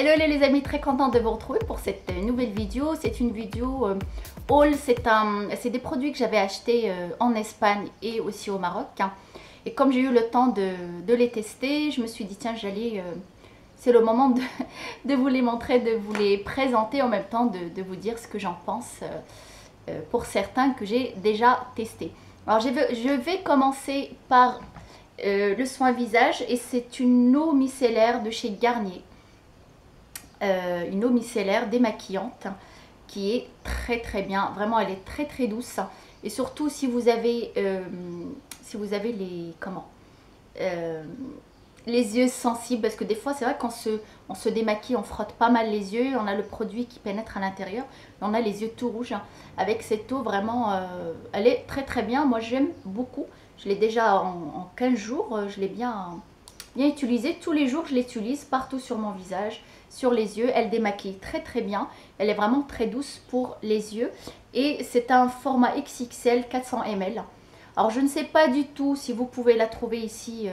Hello les amis, très contente de vous retrouver pour cette nouvelle vidéo. C'est une vidéo haul, c'est des produits que j'avais achetés en Espagne et aussi au Maroc. Et comme j'ai eu le temps de les tester, je me suis dit tiens, c'est le moment de vous les montrer, de vous les présenter en même temps, de vous dire ce que j'en pense pour certains que j'ai déjà testés. Alors je vais commencer par le soin visage et c'est une eau micellaire de chez Garnier. Une eau micellaire démaquillante qui est très bien, vraiment elle est très douce et surtout si vous avez les yeux sensibles, parce que des fois c'est vrai qu'on on se démaquille, on frotte pas mal les yeux, on a le produit qui pénètre à l'intérieur, on a les yeux tout rouges. Avec cette eau vraiment elle est très bien, moi j'aime beaucoup, je l'ai déjà en 15 jours, je l'ai bien utilisée, tous les jours je l'utilise partout sur mon visage, sur les yeux, elle démaquille très bien, elle est vraiment très douce pour les yeux et c'est un format XXL 400 ml. Alors je ne sais pas du tout si vous pouvez la trouver ici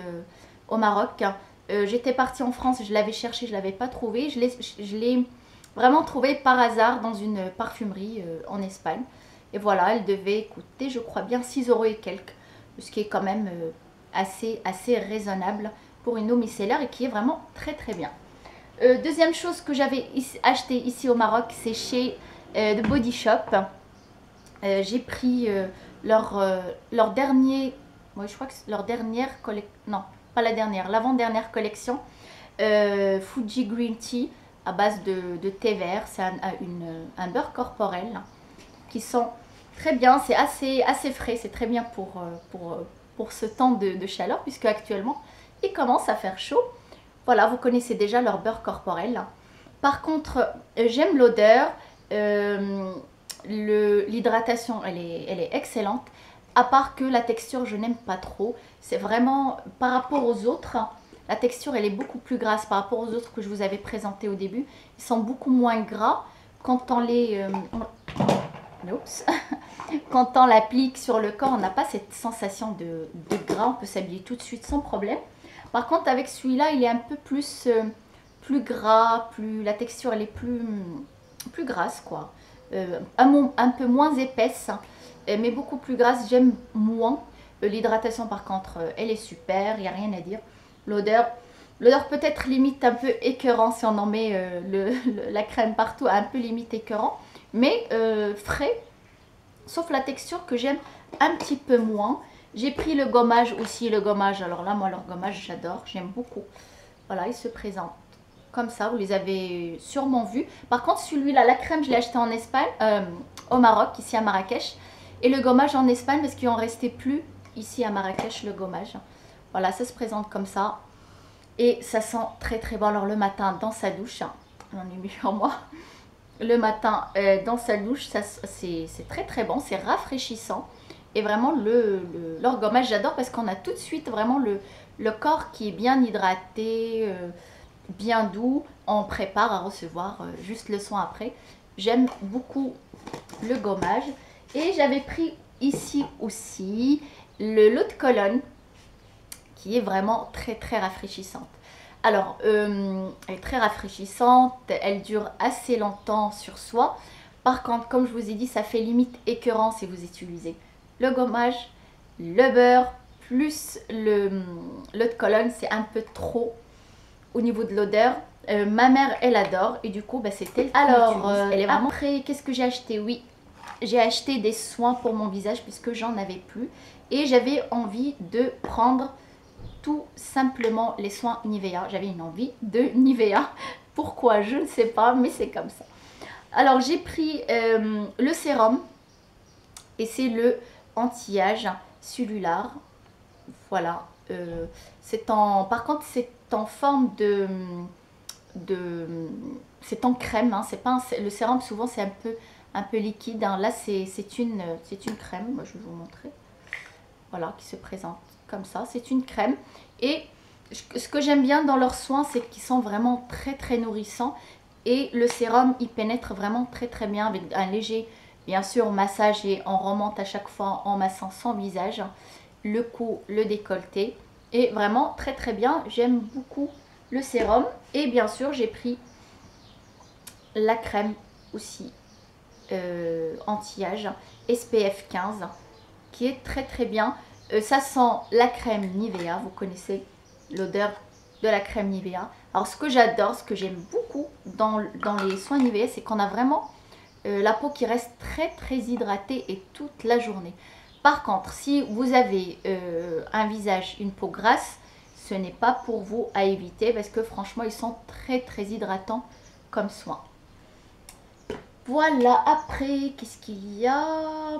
au Maroc. J'étais partie en France, je l'avais cherché, je ne l'avais pas trouvée. Je l'ai vraiment trouvée par hasard dans une parfumerie en Espagne. Et voilà, elle devait coûter, je crois bien 6 € et quelques. Ce qui est quand même assez raisonnable pour une eau micellaire et qui est vraiment très bien. Deuxième chose que j'avais acheté ici au Maroc, c'est chez The Body Shop. J'ai pris leur dernier, moi je crois que c'est leur dernière collection, non pas la dernière, l'avant-dernière collection, Fuji Green Tea à base de thé vert. C'est un beurre corporel qui sent très bien, c'est assez frais, c'est très bien pour ce temps de chaleur puisque actuellement il commence à faire chaud. Voilà, vous connaissez déjà leur beurre corporel. Par contre, j'aime l'odeur, l'hydratation, elle est excellente. À part que la texture, je n'aime pas trop. C'est vraiment, par rapport aux autres, la texture, elle est beaucoup plus grasse par rapport aux autres que je vous avais présentés au début. Ils sont beaucoup moins gras quand on les... quand on l'applique sur le corps, on n'a pas cette sensation de gras. On peut s'habiller tout de suite sans problème. Par contre, avec celui-là, il est un peu plus gras, la texture elle est plus grasse quoi. Un peu moins épaisse, mais beaucoup plus grasse, j'aime moins. L'hydratation par contre, elle est super, il n'y a rien à dire. L'odeur peut-être limite un peu écœurant si on en met la crème partout, un peu limite écœurant, mais frais, sauf la texture que j'aime un petit peu moins. J'ai pris le gommage aussi, le gommage, alors là moi leur gommage j'adore, j'aime beaucoup. Voilà, il se présente comme ça, vous les avez sûrement vus. Par contre celui-là, la crème je l'ai acheté en Espagne, au Maroc, ici à Marrakech. Et le gommage en Espagne parce qu'il en restait plus ici à Marrakech le gommage. Voilà, ça se présente comme ça. Et ça sent très bon. Alors le matin dans sa douche, j'en ai mis sur moi. Le matin dans sa douche, c'est très bon, c'est rafraîchissant. Et vraiment leur gommage j'adore parce qu'on a tout de suite vraiment le corps qui est bien hydraté, bien doux. On prépare à recevoir juste le soin après. J'aime beaucoup le gommage. Et j'avais pris ici aussi l'eau de Cologne qui est vraiment très rafraîchissante. Alors, elle est très rafraîchissante, elle dure assez longtemps sur soi. Par contre, comme je vous ai dit, ça fait limite écœurant si vous utilisez le gommage, le beurre, plus l'eau de Cologne, c'est un peu trop au niveau de l'odeur. Ma mère, elle adore et du coup, bah, c'est elle qui l'utilise. Elle est vraiment... Après, qu'est-ce que j'ai acheté? Oui, j'ai acheté des soins pour mon visage puisque j'en avais plus. Et j'avais envie de prendre tout simplement les soins Nivea. J'avais une envie de Nivea. Pourquoi? Je ne sais pas, mais c'est comme ça. Alors, j'ai pris le sérum et c'est le anti-âge cellulaire. Voilà. Par contre, c'est en forme c'est en crème. Hein. C'est pas le sérum, souvent, c'est un peu liquide. Hein. Là, c'est une crème. Moi, je vais vous montrer. Voilà, qui se présente comme ça. C'est une crème. Et ce que j'aime bien dans leurs soins, c'est qu'ils sont vraiment très nourrissants. Et le sérum, il pénètre vraiment très bien avec un léger, bien sûr, massage. Et on remonte à chaque fois en massant son visage, le cou, le décolleté. Et vraiment très bien. J'aime beaucoup le sérum. Et bien sûr, j'ai pris la crème aussi anti-âge SPF 15 qui est très très bien. Ça sent la crème Nivea, vous connaissez l'odeur de la crème Nivea. Alors ce que j'adore, ce que j'aime beaucoup dans les soins Nivea, c'est qu'on a vraiment la peau qui reste très très hydratée et toute la journée. Par contre, si vous avez un visage, une peau grasse, ce n'est pas pour vous à éviter parce que franchement, ils sont très très hydratants comme soin. Voilà, après, qu'est-ce qu'il y a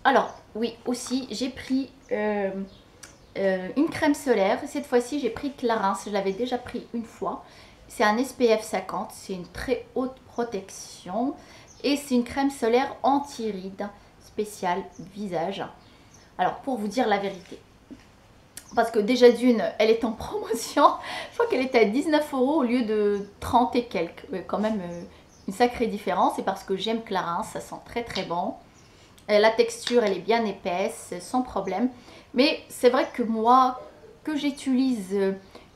alors, oui, aussi, j'ai pris une crème solaire. Cette fois-ci, j'ai pris Clarins. Je l'avais déjà pris une fois. C'est un SPF 50. C'est une très haute protection. Et c'est une crème solaire anti-rides spéciale visage. Alors, pour vous dire la vérité, parce que déjà d'une, elle est en promotion. Je crois qu'elle était à 19 € au lieu de 30 et quelques. Quand même une sacrée différence. C'est parce que j'aime Clarins. Ça sent très très bon. La texture, elle est bien épaisse, sans problème. Mais c'est vrai que moi, que j'utilise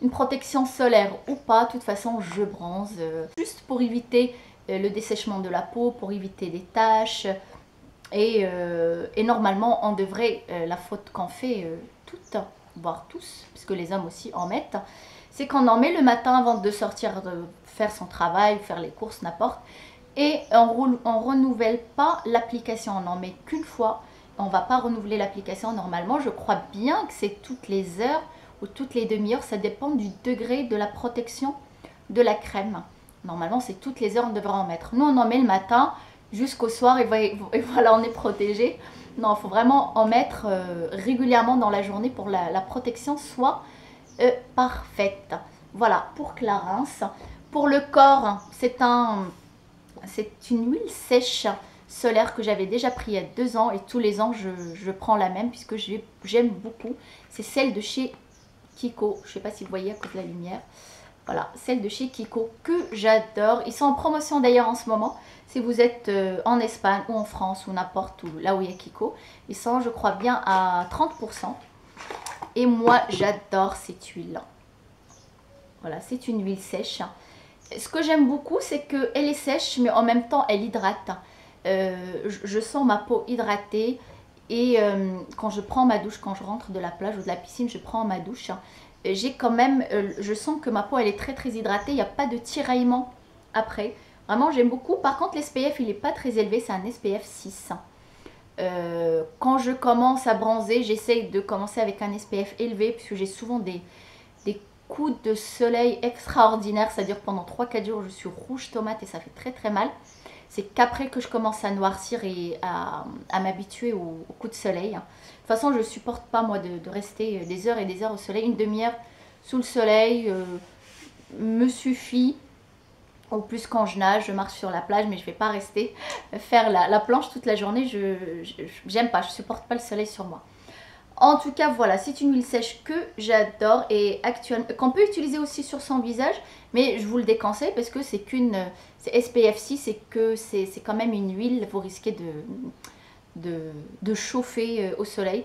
une protection solaire ou pas, de toute façon, je bronze. Juste pour éviter le dessèchement de la peau, pour éviter des taches. Et normalement, on devrait, la faute qu'on fait toutes, voire tous, puisque les hommes aussi en mettent, c'est qu'on en met le matin avant de sortir faire son travail, faire les courses, n'importe. Et on renouvelle pas l'application, on n'en met qu'une fois. On ne va pas renouveler l'application normalement. Je crois bien que c'est toutes les heures ou toutes les demi-heures. Ça dépend du degré de la protection de la crème. Normalement, c'est toutes les heures on devrait en mettre. Nous, on en met le matin jusqu'au soir et voilà, on est protégé. Non, il faut vraiment en mettre régulièrement dans la journée pour la protection soit parfaite. Voilà, pour Clarins. Pour le corps, c'est une huile sèche solaire que j'avais déjà pris il y a 2 ans et tous les ans je prends la même puisque j'aime beaucoup. C'est celle de chez Kiko. Je ne sais pas si vous voyez à cause de la lumière. Voilà, celle de chez Kiko que j'adore. Ils sont en promotion d'ailleurs en ce moment. Si vous êtes en Espagne ou en France ou n'importe où, là où il y a Kiko, ils sont je crois bien à 30%. Et moi j'adore cette huile. Voilà, c'est une huile sèche. Ce que j'aime beaucoup, c'est qu'elle est sèche, mais en même temps, elle hydrate. Je sens ma peau hydratée. Et quand je prends ma douche, quand je rentre de la plage ou de la piscine, je prends ma douche. J'ai quand même, je sens que ma peau, elle est très très hydratée. Il n'y a pas de tiraillement après. Vraiment, j'aime beaucoup. Par contre, l'SPF, il n'est pas très élevé. C'est un SPF 6. Quand je commence à bronzer, j'essaye de commencer avec un SPF élevé, puisque j'ai souvent des coups de soleil extraordinaires, c'est-à-dire pendant 3-4 jours je suis rouge tomate et ça fait très très mal. C'est qu'après que je commence à noircir et à m'habituer aux coups de soleil. De toute façon, je ne supporte pas moi de rester des heures et des heures au soleil. Une demi-heure sous le soleil me suffit. Au plus quand je nage, je marche sur la plage, mais je ne vais pas rester faire la planche toute la journée. J'aime pas, je ne supporte pas le soleil sur moi. En tout cas, voilà, c'est une huile sèche que j'adore et actuellement qu'on peut utiliser aussi sur son visage, mais je vous le déconseille parce que c'est SPF 6 et que c'est quand même une huile, vous risquez de chauffer au soleil,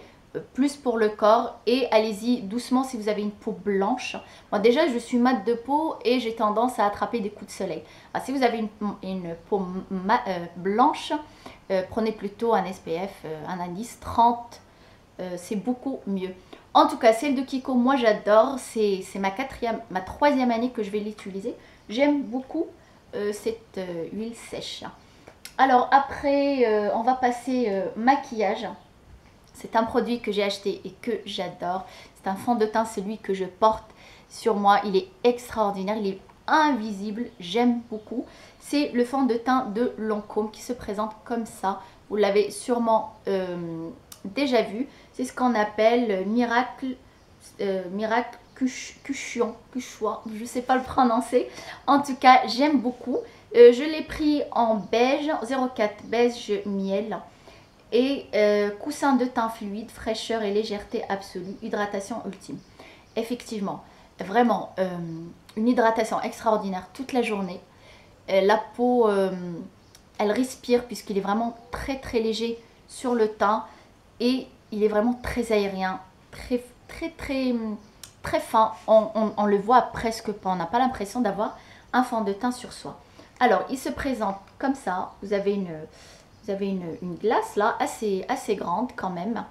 plus pour le corps. Et allez-y doucement si vous avez une peau blanche. Moi déjà, je suis mate de peau et j'ai tendance à attraper des coups de soleil. Alors, si vous avez une peau blanche, prenez plutôt un SPF, un indice 30. C'est beaucoup mieux. En tout cas, celle de Kiko, moi j'adore. C'est ma 3e année que je vais l'utiliser. J'aime beaucoup cette huile sèche. Alors après, on va passer maquillage. C'est un produit que j'ai acheté et que j'adore. C'est un fond de teint, celui que je porte sur moi. Il est extraordinaire, il est invisible. J'aime beaucoup. C'est le fond de teint de Lancôme qui se présente comme ça. Vous l'avez sûrement déjà vu. C'est ce qu'on appelle Miracle Cushion, je ne sais pas le prononcer. En tout cas, j'aime beaucoup. Je l'ai pris en beige, 04 beige miel. Et coussin de teint fluide, fraîcheur et légèreté absolue, hydratation ultime. Effectivement, vraiment, une hydratation extraordinaire toute la journée. La peau, elle respire puisqu'il est vraiment très très léger sur le teint. Et il est vraiment très aérien, très fin. On le voit presque pas, on n'a pas l'impression d'avoir un fond de teint sur soi. Alors, il se présente comme ça. Vous avez une glace là, assez grande quand même.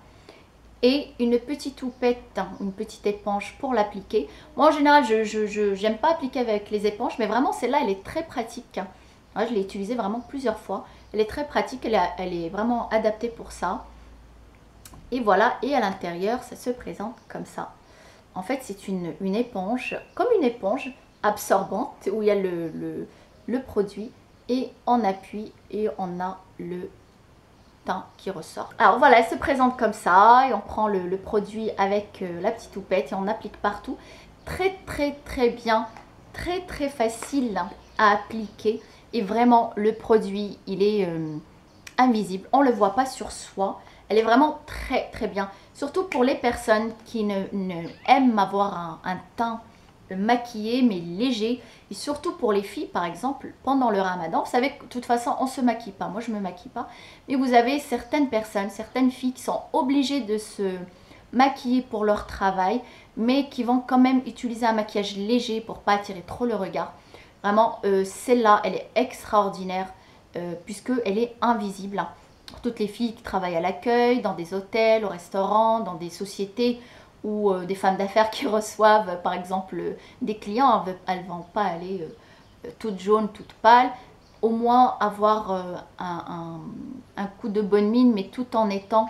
Et une petite houppette, une petite éponge pour l'appliquer. Moi, en général, je n'aime pas appliquer avec les éponges, mais vraiment, celle-là, elle est très pratique. Moi, je l'ai utilisée vraiment plusieurs fois. Elle est très pratique, elle est vraiment adaptée pour ça. Et voilà, et à l'intérieur, ça se présente comme ça. En fait, c'est une éponge, comme une éponge absorbante, où il y a le produit. Et on appuie et on a le teint qui ressort. Alors voilà, elle se présente comme ça. Et on prend le produit avec la petite houppette et on applique partout. Très bien, très facile à appliquer. Et vraiment, le produit, il est invisible. On ne le voit pas sur soi. Elle est vraiment très bien. Surtout pour les personnes qui aiment avoir un teint maquillé mais léger. Et surtout pour les filles, par exemple, pendant le ramadan. Vous savez que de toute façon, on ne se maquille pas. Moi, je ne me maquille pas. Mais vous avez certaines personnes, certaines filles qui sont obligées de se maquiller pour leur travail, mais qui vont quand même utiliser un maquillage léger pour ne pas attirer trop le regard. Vraiment, celle-là, elle est extraordinaire puisqu'elle est invisible. Pour toutes les filles qui travaillent à l'accueil, dans des hôtels, au restaurant, dans des sociétés ou des femmes d'affaires qui reçoivent par exemple des clients, elles ne vont pas aller toutes jaunes, toutes pâles. Au moins avoir un coup de bonne mine, mais tout en étant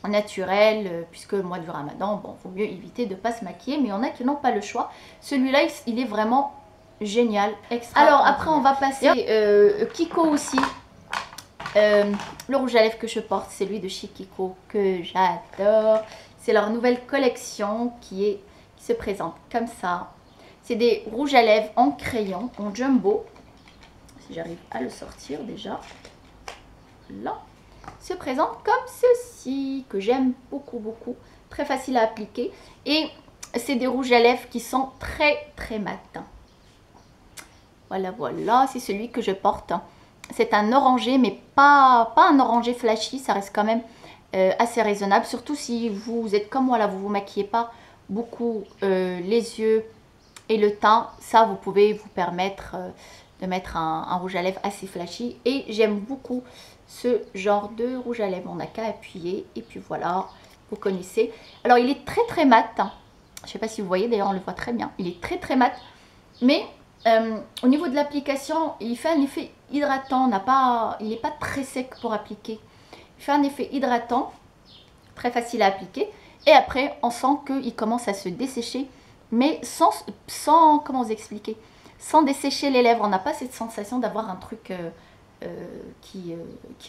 naturel, puisque le mois du ramadan, bon, il vaut mieux éviter de ne pas se maquiller, mais il y en a qui n'ont pas le choix. Celui-là, il est vraiment génial, extra. Alors après, on va passer Kiko aussi. Le rouge à lèvres que je porte, c'est celui de chez Kiko que j'adore. C'est leur nouvelle collection qui se présente comme ça. C'est des rouges à lèvres en crayon, en jumbo. Si j'arrive à le sortir déjà. Là. Se présente comme ceci, que j'aime beaucoup. Très facile à appliquer. Et c'est des rouges à lèvres qui sont très mat. Voilà, c'est celui que je porte. C'est un orangé, mais pas un orangé flashy, ça reste quand même assez raisonnable. Surtout si vous êtes comme moi, là, vous ne vous maquillez pas beaucoup les yeux et le teint. Ça, vous pouvez vous permettre de mettre un rouge à lèvres assez flashy. Et j'aime beaucoup ce genre de rouge à lèvres. On n'a qu'à appuyer et puis voilà, vous connaissez. Alors, il est très mat. Je ne sais pas si vous voyez, d'ailleurs, on le voit très bien. Il est très mat, mais... au niveau de l'application, il fait un effet hydratant. Il n'est pas très sec pour appliquer. Il fait un effet hydratant, très facile à appliquer. Et après, on sent qu'il commence à se dessécher, mais sans comment vous expliquer, sans dessécher les lèvres. On n'a pas cette sensation d'avoir un truc qui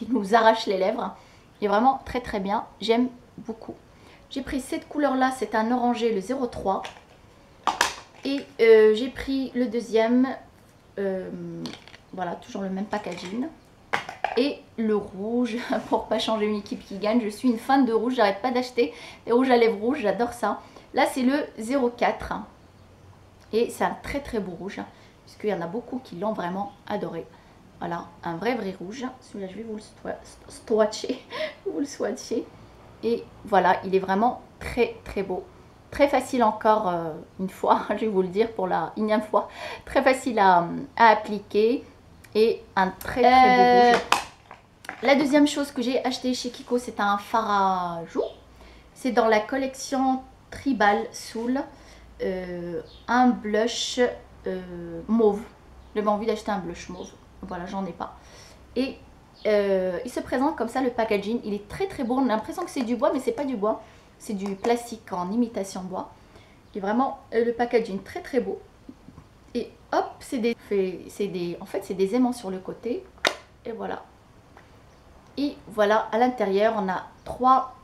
nous arrache les lèvres. Il est vraiment très bien. J'aime beaucoup. J'ai pris cette couleur-là, c'est un orangé, le 03. Et j'ai pris le deuxième, voilà, toujours le même packaging. Et le rouge, pour pas changer une équipe qui gagne. Je suis une fan de rouge, j'arrête pas d'acheter des rouges à lèvres rouges, j'adore ça. Là, c'est le 04. Et c'est un très beau rouge, puisqu'il y en a beaucoup qui l'ont vraiment adoré. Voilà, un vrai rouge. Celui-là, je vais vous le swatcher. Vous le swatcher. Et voilà, il est vraiment très beau. Très facile encore une fois, je vais vous le dire pour la énième fois. Très facile à appliquer et un très beau rouge. La deuxième chose que j'ai acheté chez Kiko, c'est un fard à joues. C'est dans la collection Tribal Soul. Un blush mauve. J'avais envie d'acheter un blush mauve. Voilà, j'en ai pas. Et il se présente comme ça, le packaging. Il est très beau. On a l'impression que c'est du bois, mais c'est pas du bois. C'est du plastique en imitation bois. Et vraiment, le packaging très beau. Et hop, en fait, c'est des aimants sur le côté. Et voilà. Et voilà, à l'intérieur, on a trois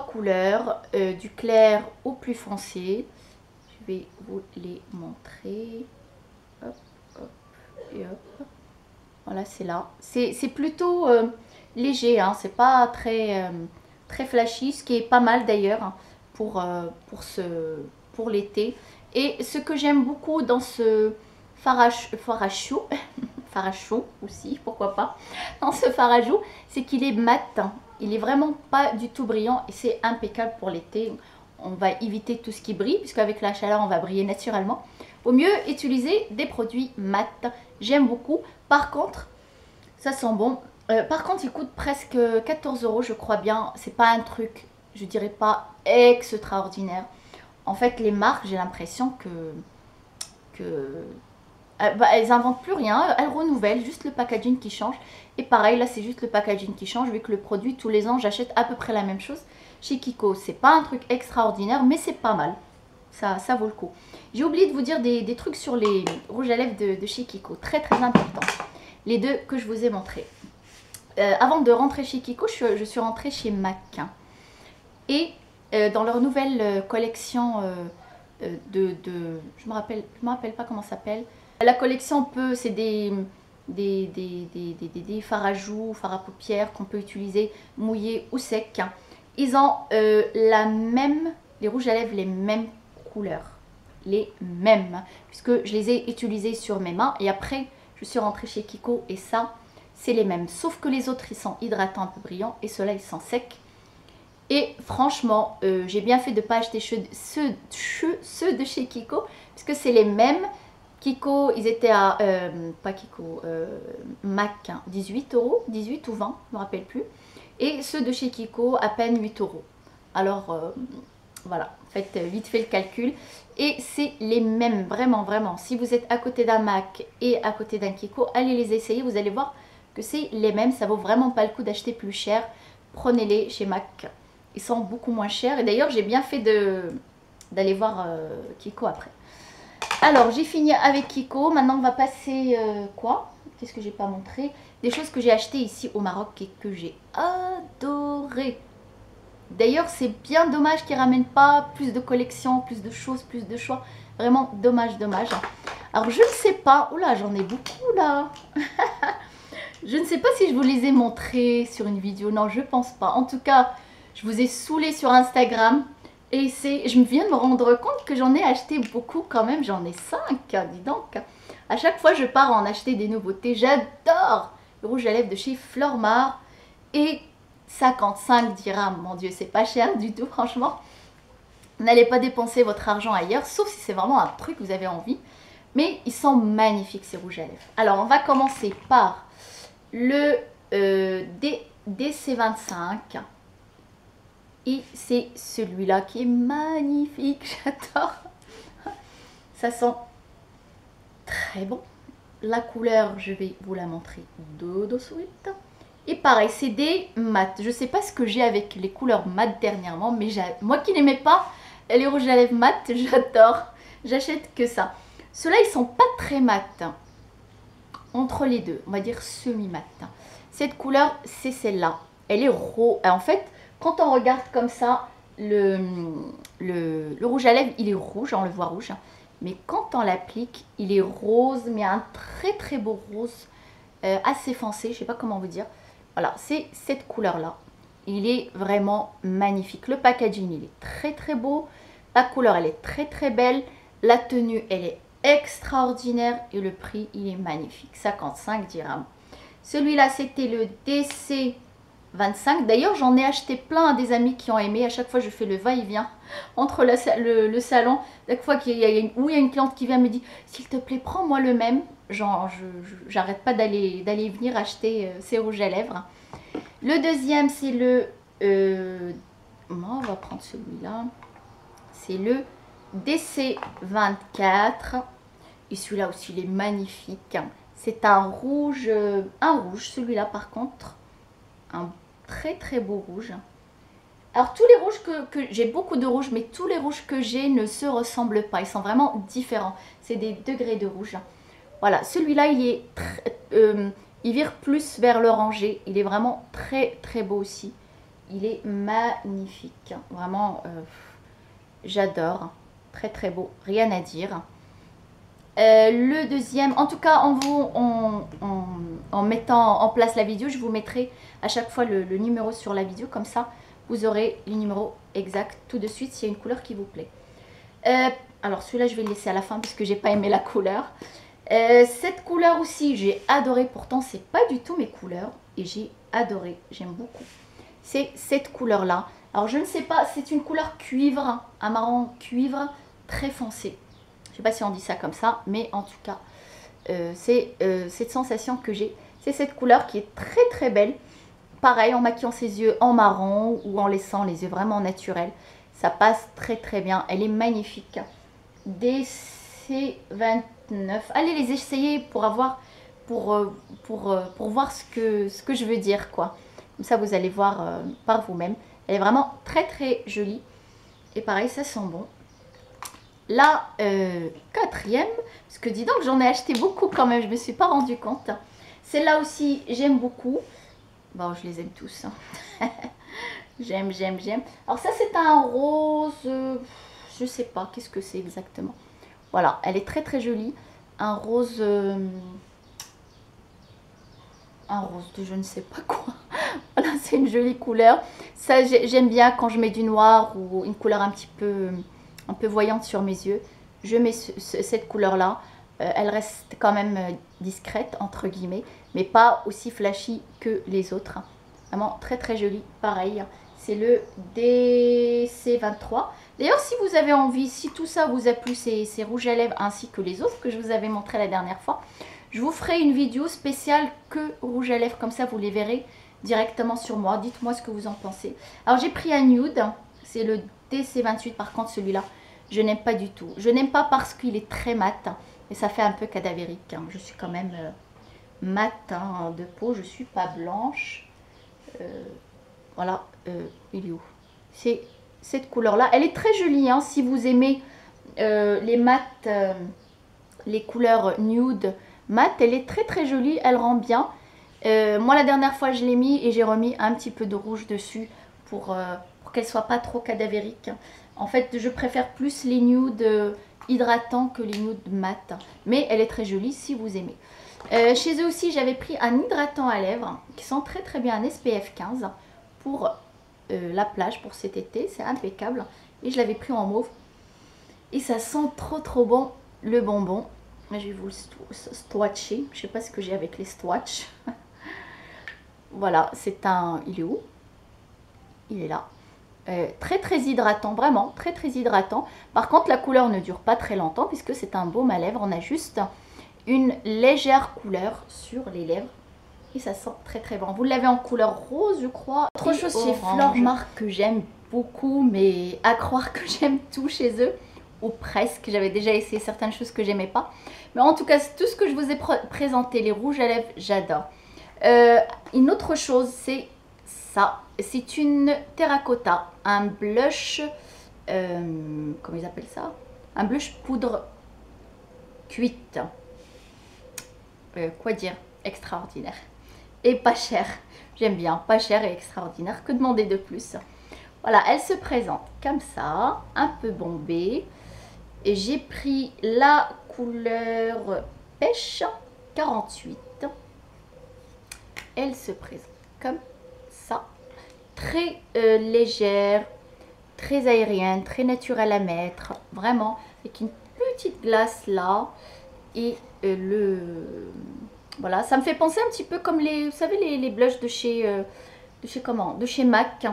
couleurs. Du clair au plus foncé. Je vais vous les montrer. Hop, et hop. Voilà, c'est là. C'est plutôt léger, hein. C'est pas très flashy, ce qui est pas mal d'ailleurs pour l'été. Et ce que j'aime beaucoup dans ce fard à choux aussi, pourquoi pas, dans ce fard à joues, c'est qu'il est mat. Il est vraiment pas du tout brillant et c'est impeccable pour l'été. on va éviter tout ce qui brille, puisqu'avec la chaleur, on va briller naturellement. Au mieux, utiliser des produits mat. J'aime beaucoup. Par contre, ça sent bon. Par contre, il coûte presque 14 € je crois bien. C'est pas un truc, je dirais pas extraordinaire. En fait, les marques, j'ai l'impression que elles inventent plus rien. Elles renouvellent, juste le packaging qui change. Et pareil, là, c'est juste le packaging qui change. Vu que le produit, tous les ans, j'achète à peu près la même chose. Chez Kiko, c'est pas un truc extraordinaire, mais c'est pas mal. Ça vaut le coup. J'ai oublié de vous dire des trucs sur les rouges à lèvres de chez Kiko. Très, très important. Les deux que je vous ai montrés. Avant de rentrer chez Kiko, je suis rentrée chez MAC. Et dans leur nouvelle collection je me rappelle pas comment ça s'appelle. La collection c'est des fards à joues, fards à paupières qu'on peut utiliser mouillés ou secs. Ils ont les rouges à lèvres les mêmes couleurs. Les mêmes. Puisque je les ai utilisés sur mes mains. Et après, je suis rentrée chez Kiko et ça, c'est les mêmes. Sauf que les autres, ils sont hydratants, un peu brillants. Et ceux-là, ils sont secs. Et franchement, j'ai bien fait de ne pas acheter ceux de chez Kiko. Puisque c'est les mêmes. Kiko, ils étaient à, pas Kiko, MAC, 18 €, 18 ou 20, je ne me rappelle plus. Et ceux de chez Kiko, à peine 8 €. Alors, voilà, faites vite fait le calcul. Et c'est les mêmes, vraiment, vraiment. Si vous êtes à côté d'un MAC et à côté d'un Kiko, allez les essayer. Vous allez voir que c'est les mêmes. Ça vaut vraiment pas le coup d'acheter plus cher. Prenez-les chez MAC. Ils sont beaucoup moins chers. Et d'ailleurs, j'ai bien fait d'aller voir Kiko après. Alors, j'ai fini avec Kiko. Maintenant, on va passer quoi? Qu'est-ce que j'ai pas montré? Des choses que j'ai achetées ici au Maroc et que j'ai adoré. D'ailleurs, c'est bien dommage qu'ils ne ramènent pas plus de collections, plus de choses, plus de choix. Vraiment dommage, dommage. Alors, je ne sais pas. Oula, j'en ai beaucoup là. Je ne sais pas si je vous les ai montrés sur une vidéo. Non, je pense pas. En tout cas, je vous ai saoulé sur Instagram. Et je viens de me rendre compte que j'en ai acheté beaucoup quand même. J'en ai 5, dis donc. À chaque fois, je pars en acheter des nouveautés. J'adore le rouge à lèvres de chez Flormar. Et 55 dirhams. Mon Dieu, c'est pas cher du tout, franchement. N'allez pas dépenser votre argent ailleurs, sauf si c'est vraiment un truc que vous avez envie. Mais ils sont magnifiques, ces rouges à lèvres. Alors, on va commencer par le DC25. Et c'est celui-là qui est magnifique, j'adore. Ça sent très bon. La couleur, je vais vous la montrer de suite. Et pareil, c'est des mat. Je ne sais pas ce que j'ai avec les couleurs mat dernièrement, mais moi qui n'aimais pas les rouges à lèvres mat, j'adore. J'achète que ça. Ceux-là, ils sont pas très mat. Entre les deux, on va dire semi-mat. Cette couleur, c'est celle-là. Elle est rose. En fait, quand on regarde comme ça, le rouge à lèvres, il est rouge, on le voit rouge. Mais quand on l'applique, il est rose, mais un très très beau rose, assez foncé, je ne sais pas comment vous dire. Voilà, c'est cette couleur-là. Il est vraiment magnifique. Le packaging, il est très très beau. La couleur, elle est très très belle. La tenue, elle est extraordinaire. Et le prix, il est magnifique. 55 dirhams. Celui-là, c'était le DC25. D'ailleurs, j'en ai acheté plein à des amis qui ont aimé. À chaque fois, je fais le va-et-vient entre le salon. Chaque fois qu'il y a une cliente qui vient me dit « S'il te plaît, prends-moi le même ». Genre, j'arrête pas d'aller venir acheter ces rouges à lèvres. Le deuxième, c'est le... on va prendre celui-là. C'est le DC24. Et celui-là aussi, il est magnifique. C'est un rouge, celui-là par contre. Un très très beau rouge. Alors tous les rouges que j'ai beaucoup de rouges, mais tous les rouges que j'ai ne se ressemblent pas. Ils sont vraiment différents. C'est des degrés de rouge. Voilà, celui-là, il vire plus vers l'orangé. Il est vraiment très très beau aussi. Il est magnifique. Vraiment, j'adore. Très très beau. Rien à dire. Le deuxième, en tout cas en mettant en place la vidéo, je vous mettrai à chaque fois le numéro sur la vidéo. Comme ça, vous aurez le numéro exact tout de suite s'il y a une couleur qui vous plaît. Alors celui-là, je vais le laisser à la fin parce que j'ai pas aimé la couleur. Cette couleur aussi, j'ai adoré. Pourtant, c'est pas du tout mes couleurs. Et j'ai adoré. J'aime beaucoup. c'est cette couleur-là. Alors je ne sais pas, c'est une couleur cuivre, un marron cuivre très foncé. Je ne sais pas si on dit ça comme ça, mais en tout cas, c'est cette sensation que j'ai. C'est cette couleur qui est très très belle. Pareil, en maquillant ses yeux en marron ou en laissant les yeux vraiment naturels. Ça passe très très bien. Elle est magnifique. DC29. Allez les essayer pour avoir, pour voir ce que je veux dire, quoi. Comme ça, vous allez voir par vous-même. Elle est vraiment très très jolie. Et pareil, ça sent bon. La quatrième, parce que dis donc, j'en ai acheté beaucoup quand même, je ne me suis pas rendu compte. Celle-là aussi, j'aime beaucoup. Bon, je les aime tous. Hein. J'aime. Alors ça, c'est un rose, je sais pas, qu'est-ce que c'est exactement. Voilà, elle est très très jolie. Un rose de je ne sais pas quoi. Voilà, c'est une jolie couleur. Ça, j'aime bien quand je mets du noir ou une couleur un peu voyante sur mes yeux. Je mets cette couleur-là. Elle reste quand même discrète, entre guillemets, mais pas aussi flashy que les autres. Vraiment très très jolie. Pareil, c'est le DC23. D'ailleurs, si vous avez envie, si tout ça vous a plu, ces rouges à lèvres ainsi que les autres que je vous avais montré la dernière fois, je vous ferai une vidéo spéciale que rouge à lèvres, comme ça vous les verrez directement sur moi. Dites-moi ce que vous en pensez. Alors j'ai pris un nude, c'est le DC28, par contre celui-là, je n'aime pas du tout. Je n'aime pas parce qu'il est très mat et ça fait un peu cadavérique. Hein. Je suis quand même mat hein, de peau, je suis pas blanche. Voilà, il est où? C'est cette couleur-là. Elle est très jolie, hein, si vous aimez les mats, les couleurs nude mat, elle est très très jolie, elle rend bien. Moi la dernière fois je l'ai mis et j'ai remis un petit peu de rouge dessus pour qu'elle soit pas trop cadavérique. En fait je préfère plus les nudes hydratants que les nudes mat, mais elle est très jolie si vous aimez. Chez eux aussi j'avais pris un hydratant à lèvres qui sent très très bien, un SPF 15 pour la plage, pour cet été, c'est impeccable. Et je l'avais pris en mauve et ça sent trop trop bon le bonbon. Je vais vous le swatcher. Je sais pas ce que j'ai avec les swatchs. Voilà, c'est un... Il est où? Il est là. Très très hydratant, vraiment très très hydratant. Par contre, la couleur ne dure pas très longtemps puisque c'est un baume à lèvres. On a juste une légère couleur sur les lèvres. Et ça sent très très bon. Vous l'avez en couleur rose, je crois. Autre chose chez Flormar que j'aime beaucoup, mais à croire que j'aime tout chez eux. Ou presque, j'avais déjà essayé certaines choses que j'aimais pas. Mais en tout cas, tout ce que je vous ai présenté, les rouges à lèvres, j'adore. Une autre chose, c'est ça. C'est une terracotta, un blush, comment ils appellent ça? Un blush poudre cuite. Quoi dire? Extraordinaire. Et pas cher. J'aime bien, pas cher et extraordinaire. Que demander de plus? Voilà, elle se présente comme ça, un peu bombée. Et j'ai pris la couleur pêche 48. Elle se présente comme ça. Très légère, très aérienne, très naturelle à mettre. Vraiment, avec une petite glace là. Et voilà, ça me fait penser un petit peu comme vous savez, les blushs de chez MAC.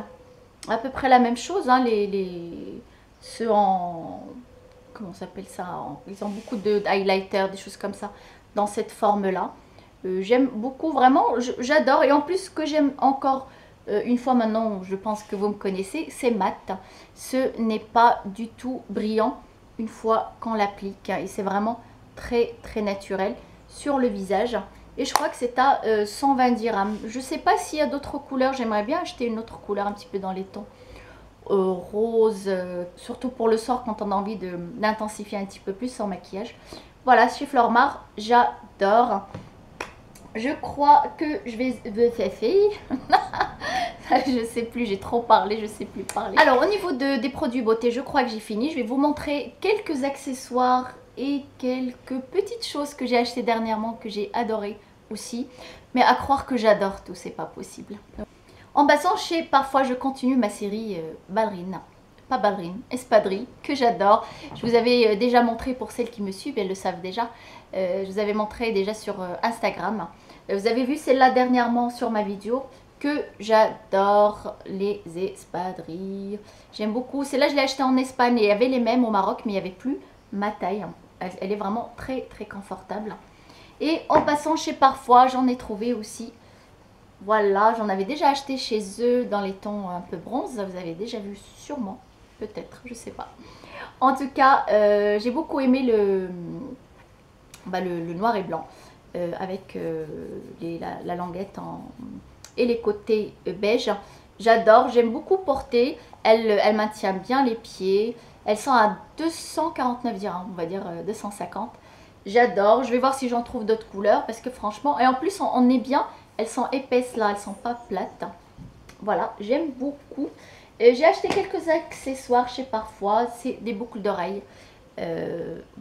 À peu près la même chose, hein, ceux en... Comment ça s'appelle ça? Ils ont beaucoup de highlighter, des choses comme ça, dans cette forme-là. J'aime beaucoup, vraiment, j'adore. Et en plus, ce que j'aime encore, une fois maintenant, je pense que vous me connaissez, c'est mat. Ce n'est pas du tout brillant une fois qu'on l'applique. Et c'est vraiment très, très naturel sur le visage. Et je crois que c'est à 120 dirhams. Je ne sais pas s'il y a d'autres couleurs. J'aimerais bien acheter une autre couleur un petit peu dans les tons rose, surtout pour le soir quand on a envie d'intensifier un petit peu plus son maquillage. Voilà, chez Flormar, j'adore. Je crois que je vais... Je sais plus, j'ai trop parlé, je sais plus parler. Alors, au niveau des produits beauté, je crois que j'ai fini. Je vais vous montrer quelques accessoires et quelques petites choses que j'ai achetées dernièrement, que j'ai adoré aussi. Mais à croire que j'adore tout, c'est pas possible. En passant, parfois je continue ma série ballerine, pas ballerine, espadrille, que j'adore. Je vous avais déjà montré, pour celles qui me suivent, elles le savent déjà, je vous avais montré déjà sur Instagram. Vous avez vu celle-là dernièrement sur ma vidéo, que j'adore les espadrilles. J'aime beaucoup. Celle-là, je l'ai achetée en Espagne et il y avait les mêmes au Maroc, mais il n'y avait plus ma taille. Elle est vraiment très très confortable. Et en passant chez Parfois, j'en ai trouvé aussi. Voilà, j'en avais déjà acheté chez eux dans les tons un peu bronze. Vous avez déjà vu sûrement, peut-être, je sais pas. En tout cas, j'ai beaucoup aimé le noir et blanc avec la languette et les côtés beige. J'adore, j'aime beaucoup porter. Elle maintient bien les pieds. Elles sont à 249 dirhams, on va dire 250. J'adore. Je vais voir si j'en trouve d'autres couleurs parce que franchement, et en plus on est bien. Elles sont épaisses là, elles sont pas plates. Voilà, j'aime beaucoup. J'ai acheté quelques accessoires chez Parfois. C'est des boucles d'oreilles.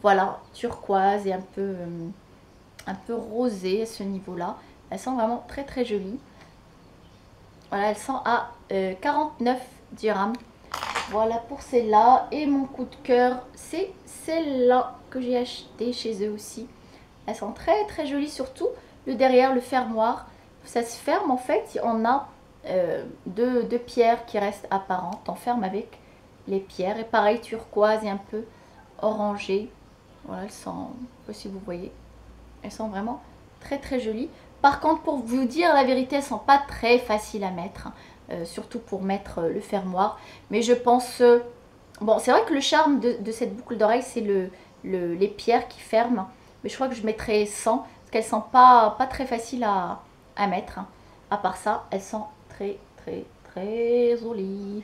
Voilà, turquoise et un peu rosé à ce niveau-là. Elles sont vraiment très très jolies. Voilà, elles sont à 49 dirhams. Voilà pour celle-là. Et mon coup de cœur, c'est celle-là que j'ai acheté chez eux aussi. Elles sont très très jolies, surtout le derrière, le fermoir. Ça se ferme en fait. On a deux pierres qui restent apparentes. On ferme avec les pierres. Et pareil, turquoise et un peu orangé. Voilà, elles sont, je sais pas si vous voyez, elles sont vraiment très très jolies. Par contre, pour vous dire la vérité, elles sont pas très faciles à mettre, surtout pour mettre le fermoir. Mais je pense, bon, c'est vrai que le charme de cette boucle d'oreille, c'est les pierres qui ferment. Mais je crois que je mettrai 100 parce qu'elles sont pas très faciles à mettre. À part ça, elles sont très très très jolies.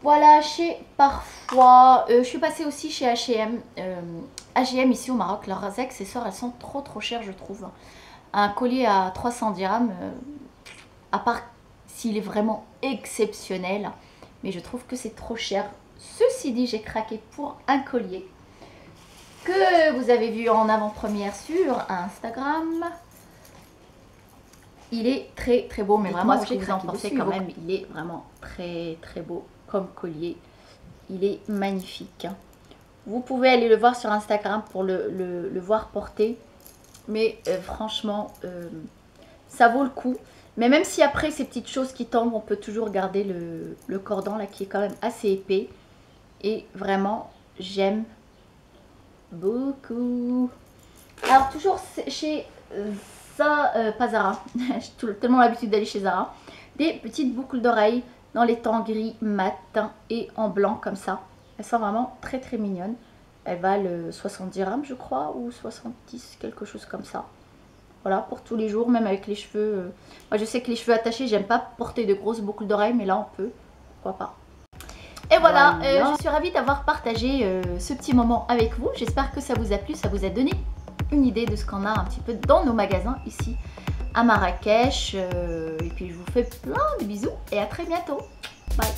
Voilà, chez Parfois, je suis passée aussi chez H&M. H&M ici au Maroc, leurs accessoires, elles sont trop chères, je trouve. Un collier à 300 dirhams, à part s'il est vraiment exceptionnel, mais je trouve que c'est trop cher. Ceci dit, j'ai craqué pour un collier que vous avez vu en avant-première sur Instagram. Il est très très beau, mais vraiment, ce que vous en pensez quand même, il est vraiment très très beau comme collier. Il est magnifique. Vous pouvez aller le voir sur Instagram pour le voir porter. Mais franchement, ça vaut le coup. Mais même si après ces petites choses qui tombent, on peut toujours garder le cordon là qui est quand même assez épais. Et vraiment, j'aime beaucoup. Alors toujours chez pas Zara. J'ai tellement l'habitude d'aller chez Zara. Des petites boucles d'oreilles dans les tons gris matin et en blanc comme ça. Elles sont vraiment très très mignonnes. Elles valent 70 dirhams je crois, ou 70, quelque chose comme ça. Voilà, pour tous les jours, même avec les cheveux. Moi je sais que les cheveux attachés, j'aime pas porter de grosses boucles d'oreilles, mais là on peut, pourquoi pas. Et voilà, je suis ravie d'avoir partagé ce petit moment avec vous. J'espère que ça vous a plu, ça vous a donné une idée de ce qu'on a un petit peu dans nos magasins ici à Marrakech. Et puis je vous fais plein de bisous et à très bientôt. Bye.